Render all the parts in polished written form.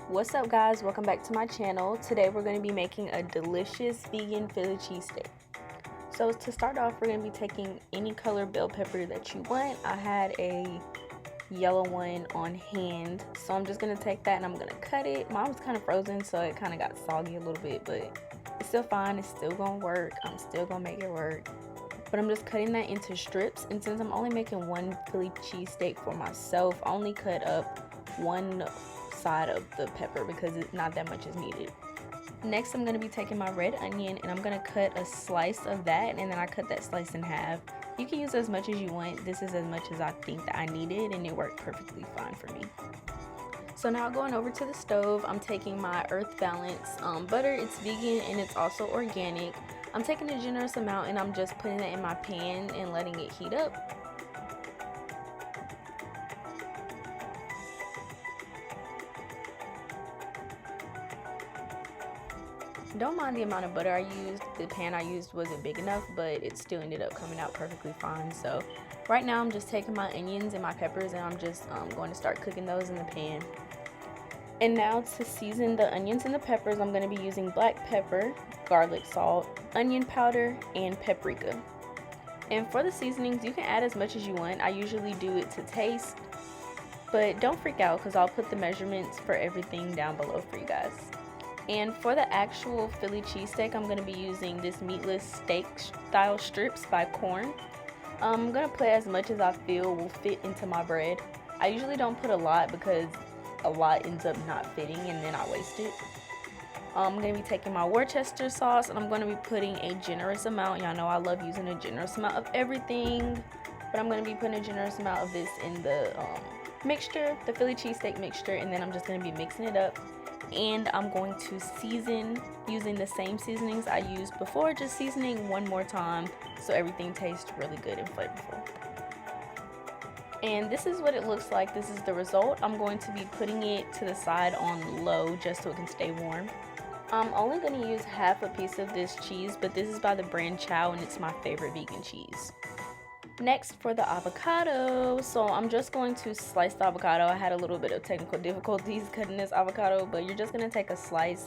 What's up guys, welcome back to my channel. Today we're going to be making a delicious vegan Philly cheesesteak. So to start off, we're going to be taking any color bell pepper that you want. I had a yellow one on hand, so I'm just going to take that and I'm going to cut it. Mine was kind of frozen, so it kind of got soggy a little bit, but it's still fine. It's still going to work. I'm still going to make it work. But I'm just cutting that into strips, and since I'm only making one Philly cheesesteak for myself, I only cut up one side of the pepper because it's not that much is needed. Next, I'm going to be taking my red onion and I'm going to cut a slice of that, and then I cut that slice in half. You can use as much as you want. This is as much as I think that I needed, and it worked perfectly fine for me. So now going over to the stove, I'm taking my Earth Balance butter. It's vegan and it's also organic. I'm taking a generous amount and I'm just putting it in my pan and letting it heat up. Don't mind the amount of butter I used. The pan I used wasn't big enough, but it still ended up coming out perfectly fine. So right now I'm just taking my onions and my peppers and I'm just going to start cooking those in the pan. And now to season the onions and the peppers, I'm going to be using black pepper, garlic salt, onion powder, and paprika. And for the seasonings, you can add as much as you want. I usually do it to taste, but don't freak out because I'll put the measurements for everything down below for you guys. And for the actual Philly cheesesteak, I'm going to be using this meatless steak style strips by QUORN. I'm going to put as much as I feel will fit into my bread. I usually don't put a lot because a lot ends up not fitting and then I waste it. I'm going to be taking my Worcestershire sauce and I'm going to be putting a generous amount. Y'all know I love using a generous amount of everything, but I'm going to be putting a generous amount of this in the mixture, the Philly cheesesteak mixture, and then I'm just going to be mixing it up. And I'm going to season using the same seasonings I used before, just seasoning one more time so everything tastes really good and flavorful. And this is what it looks like. This is the result. I'm going to be putting it to the side on low just so it can stay warm. I'm only going to use half a piece of this cheese, but this is by the brand CHAO and it's my favorite vegan cheese. Next, for the avocado, so I'm just going to slice the avocado. I had a little bit of technical difficulties cutting this avocado, but you're just going to take a slice,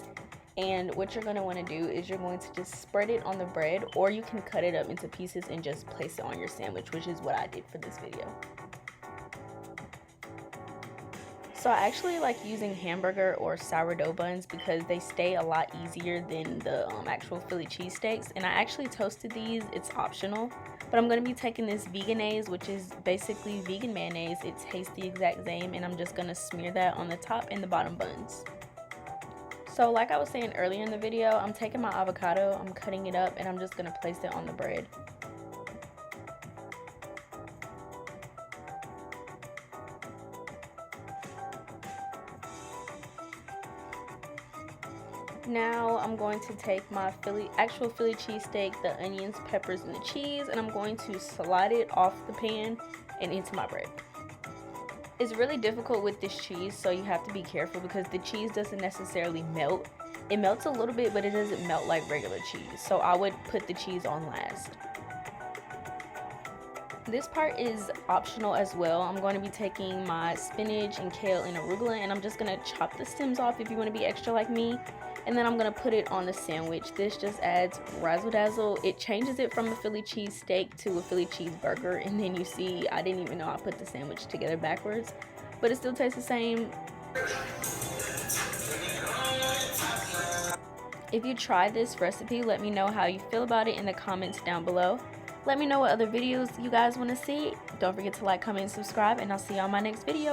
and what you're going to want to do is you're going to just spread it on the bread, or you can cut it up into pieces and just place it on your sandwich, which is what I did for this video. So I actually like using hamburger or sourdough buns because they stay a lot easier than the actual Philly cheesesteaks, and I actually toasted these. It's optional. But I'm going to be taking this VEGENAISE, which is basically vegan mayonnaise. It tastes the exact same, and I'm just going to smear that on the top and the bottom buns. So like I was saying earlier in the video, I'm taking my avocado, I'm cutting it up, and I'm just going to place it on the bread. Now I'm going to take my actual Philly cheesesteak, the onions, peppers, and the cheese, and I'm going to slide it off the pan and into my bread. It's really difficult with this cheese, so you have to be careful because the cheese doesn't necessarily melt. It melts a little bit, but it doesn't melt like regular cheese, so I would put the cheese on last. This part is optional as well. I'm going to be taking my spinach and kale and arugula, and I'm just going to chop the stems off if you want to be extra like me. And then I'm going to put it on the sandwich. This just adds razzle dazzle. It changes it from a Philly cheesesteak to a Philly cheeseburger. And then you see, I didn't even know I put the sandwich together backwards, but it still tastes the same. If you try this recipe, let me know how you feel about it in the comments down below. Let me know what other videos you guys want to see. Don't forget to like, comment, and subscribe, and I'll see you on my next video.